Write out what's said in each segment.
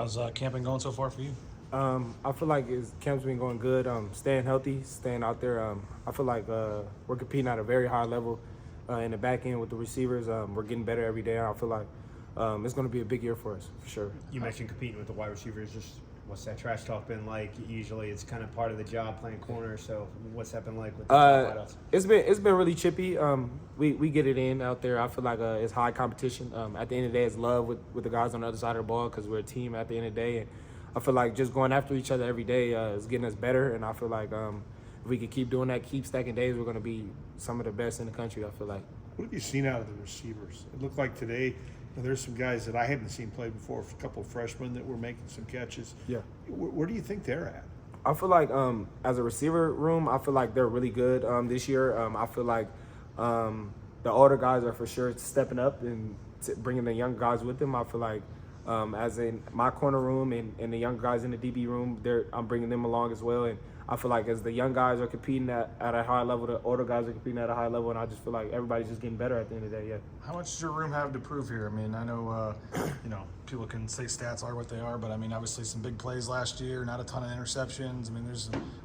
How's camping going so far for you? I feel like camp's been going good. Staying healthy, staying out there. I feel like we're competing at a very high level in the back end with the receivers. We're getting better every day. I feel like it's going to be a big year for us, for sure. You mentioned competing with the wide receivers. Just what's that trash talk been like? Usually, it's kind of part of the job playing corner. So, what's that been like with the top wideouts? It's been really chippy. We get it in out there. I feel like it's high competition. At the end of the day, it's love with the guys on the other side of the ball because we're a team at the end of the day. And I feel like just going after each other every day is getting us better. And I feel like if we could keep doing that, keep stacking days, we're going to be some of the best in the country, I feel like. What have you seen out of the receivers? It looked like today there's some guys that I haven't seen play before, a couple of freshmen that were making some catches. Yeah. Where do you think they're at? I feel like as a receiver room, I feel like they're really good this year. I feel like the older guys are for sure stepping up and bringing the young guys with them. I feel like as in my corner room and the young guys in the DB room, I'm bringing them along as well. And I feel like as the young guys are competing at a high level, the older guys are competing at a high level, and I just feel like everybody's just getting better at the end of the day. Yeah. How much does your room have to prove here? I mean, I know people can say stats are what they are, but I mean, obviously some big plays last year, not a ton of interceptions. I mean,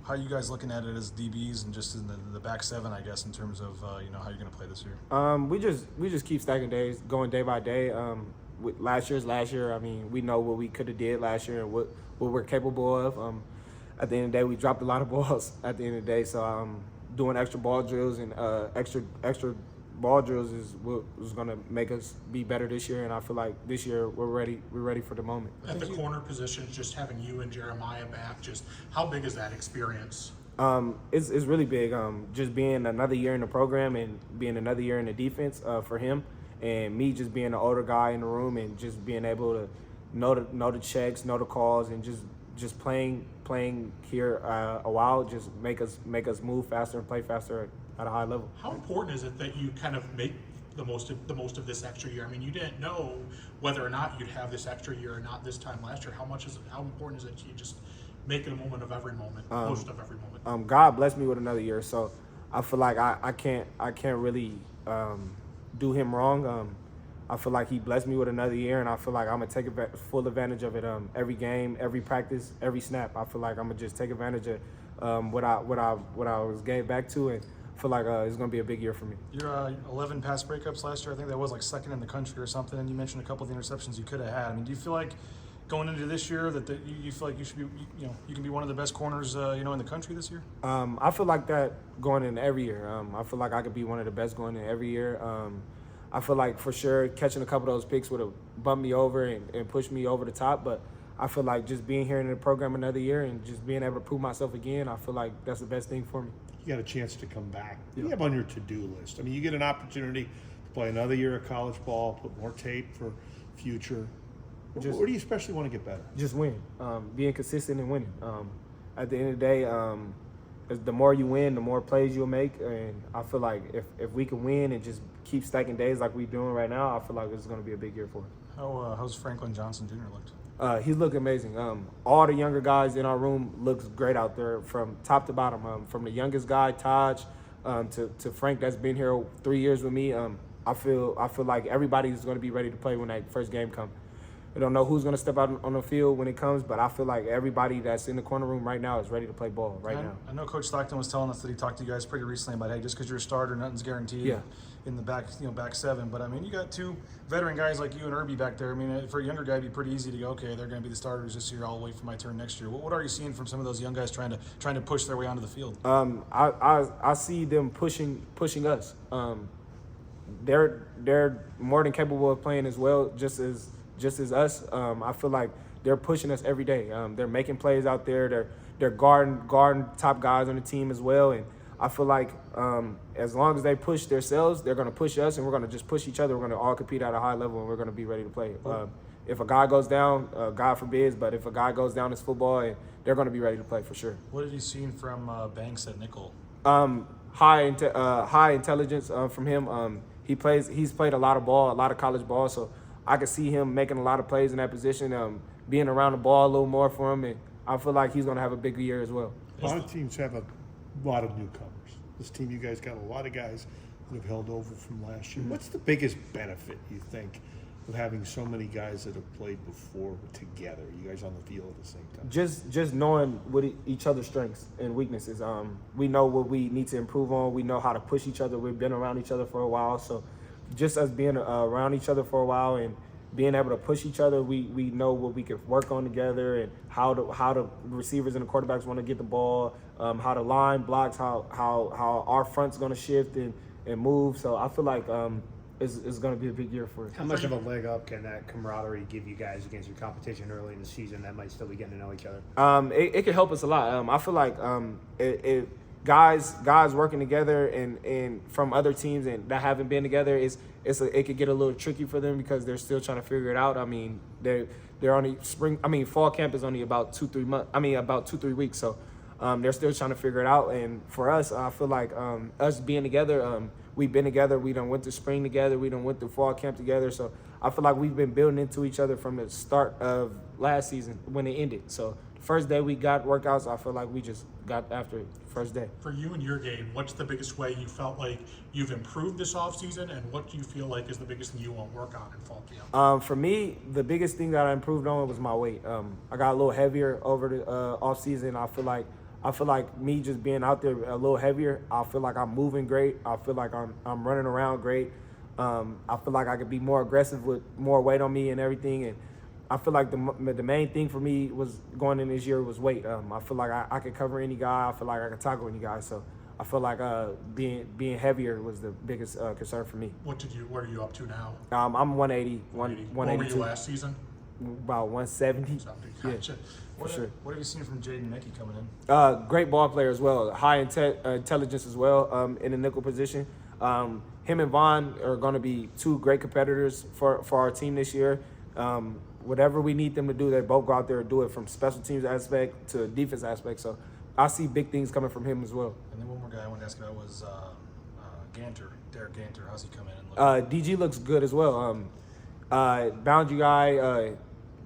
how are you guys looking at it as DBs and just in the back seven, I guess, in terms of how you're going to play this year? We just keep stacking days, going day by day. With last year, I mean, we know what we could have did last year and what we're capable of. At the end of the day, we dropped a lot of balls at the end of the day. So doing extra ball drills and extra ball drills is what was going to make us be better this year. And I feel like this year we're ready for the moment. At the corner position, just having you and Jeremiah back, just how big is that experience? It's really big. Just being another year in the program and being another year in the defense for him, and me just being the older guy in the room and just being able to know the checks, know the calls, and just playing here a while just make us move faster and play faster at a high level. How important is it that you kind of make the most of this extra year? I mean, you didn't know whether or not you'd have this extra year or not this time last year. How important is it you just make it a moment of every moment, most of every moment? God blessed me with another year, so I feel like I can't really do him wrong. I feel like he blessed me with another year, and I feel like I'm gonna take full advantage of it. Every game, every practice, every snap. I feel like I'm gonna just take advantage of what I was getting back to, and I feel like it's gonna be a big year for me. Your 11 pass breakups last year, I think that was like second in the country or something. And you mentioned a couple of the interceptions you could have had. I mean, do you feel like going into this year that you feel like you should be, you can be one of the best corners, in the country this year? I feel like that going in every year. I feel like I could be one of the best going in every year. I feel like for sure catching a couple of those picks would have bumped me over and pushed me over the top. But I feel like just being here in the program another year and just being able to prove myself again, I feel like that's the best thing for me. You got a chance to come back. What do you have on your to-do list? I mean, you get an opportunity to play another year of college ball, put more tape for future. Where do you especially want to get better? Just win. Being consistent and winning. At the end of the day, the more you win, the more plays you'll make. And I feel like if we can win and just keep stacking days like we're doing right now, I feel like it's going to be a big year for us. How's Franklin Johnson Jr. looked? He's looking amazing. All the younger guys in our room looks great out there from top to bottom. From the youngest guy, Taj, to Frank that's been here 3 years with me. I feel like everybody's going to be ready to play when that first game comes. I don't know who's going to step out on the field when it comes, but I feel like everybody that's in the corner room right now is ready to play ball now. I know Coach Stockton was telling us that he talked to you guys pretty recently about, hey, just because you're a starter, nothing's guaranteed in the back seven. But I mean, you got two veteran guys like you and Irby back there. I mean, for a younger guy, it'd be pretty easy to go, okay, they're going to be the starters this year. I'll wait for my turn next year. What are you seeing from some of those young guys trying to push their way onto the field? I see them pushing us. They're more than capable of playing as well, just as us. I feel like they're pushing us every day. They're making plays out there. They're guarding top guys on the team as well. And I feel like as long as they push themselves, they're going to push us, and we're going to just push each other. We're going to all compete at a high level, and we're going to be ready to play. If a guy goes down, God forbids, but if a guy goes down, it's football, and they're going to be ready to play for sure. What have you seen from Banks at nickel? High intelligence from him. He's played a lot of college ball, so I could see him making a lot of plays in that position, being around the ball a little more for him, and I feel like he's going to have a big year as well. A lot of teams have a lot of newcomers. This team, you guys got a lot of guys that have held over from last year. What's the biggest benefit, you think, of having so many guys that have played before together? You guys on the field at the same time. Just knowing what each other's strengths and weaknesses. We know what we need to improve on. We know how to push each other. We've been around each other for a while, so just us being around each other for a while and being able to push each other, we know what we can work on together and how the receivers and the quarterbacks want to get the ball, how the line blocks, how our front's going to shift and move. So I feel like it's going to be a big year for us. How much of a leg up can that camaraderie give you guys against your competition early in the season that might still be getting to know each other? It can help us a lot. I feel like guys working together and from other teams and that haven't been together it could get a little tricky for them because they're still trying to figure it out. I mean, they're only fall camp is only about 2-3 weeks. So they're still trying to figure it out. And for us, I feel like us being together, we've been together. We done went to spring together. We done went to fall camp together. So I feel like we've been building into each other from the start of last season when it ended. So the first day we got workouts, I feel like we just got after it first day. For you and your game, what's the biggest way you felt like you've improved this offseason, and what do you feel like is the biggest thing you want to work on in fall camp? For me, the biggest thing that I improved on was my weight. I got a little heavier over the offseason. I feel like me just being out there a little heavier, I feel like I'm moving great. I feel like I'm running around great. I feel like I could be more aggressive with more weight on me and everything. And I feel like the main thing for me was going in this year was weight. I feel like I could cover any guy. I feel like I could tackle any guy. So I feel like being heavier was the biggest concern for me. What are you up to now? I'm 180, 182. 182. What were you last season? About 170. 70. Yeah. Gotcha. For sure. What have you seen from Jaden Mickey coming in? Great ball player as well. High intelligence as well in the nickel position. Him and Vaughn are going to be two great competitors for our team this year. Whatever we need them to do, they both go out there and do it from special teams aspect to defense aspect. So I see big things coming from him as well. And then one more guy I wanted to ask about was Derek Ganter. How's he coming in? DG looks good as well. Boundary guy,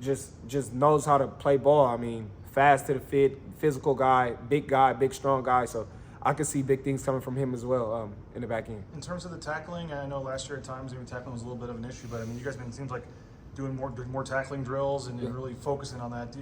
just knows how to play ball. I mean, fast to the fit, physical guy, big strong guy. So I can see big things coming from him as well in the back end. In terms of the tackling, I know last year at times maybe tackling was a little bit of an issue, but I mean, you guys it seems like doing more tackling drills and really focusing on that.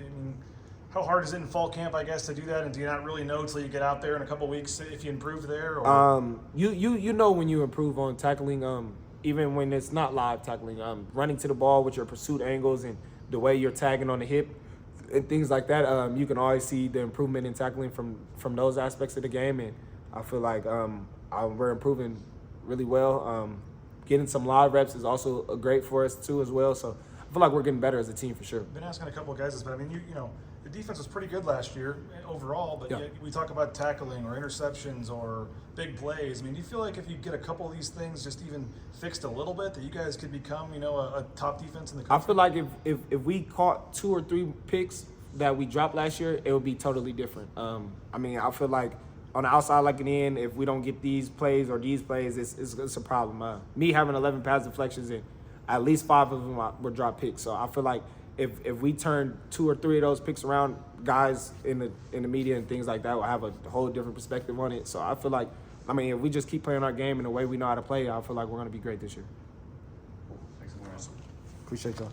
How hard is it in fall camp, I guess, to do that? And do you not really know till you get out there in a couple of weeks if you improve there? Or? You know when you improve on tackling, even when it's not live tackling, running to the ball with your pursuit angles and the way you're tagging on the hip and things like that. You can always see the improvement in tackling from those aspects of the game, and I feel like we're improving really well. Getting some live reps is also great for us too as well. So I feel like we're getting better as a team for sure. I've been asking a couple of guys this, but I mean, you know, the defense was pretty good last year overall, but yet we talk about tackling or interceptions or big plays. I mean, do you feel like if you get a couple of these things just even fixed a little bit, that you guys could become, a top defense in the country? I feel like if we caught 2 or 3 picks that we dropped last year, it would be totally different. I mean, I feel like on the outside looking in, if we don't get these plays or these plays, it's a problem. Me having 11 pass deflections and at least 5 of them were drop picks. So I feel like if we turn 2 or 3 of those picks around, guys in the media and things like that will have a whole different perspective on it. So I feel like, I mean, if we just keep playing our game in the way we know how to play, I feel like we're going to be great this year. Thanks, A'Marion. Appreciate y'all.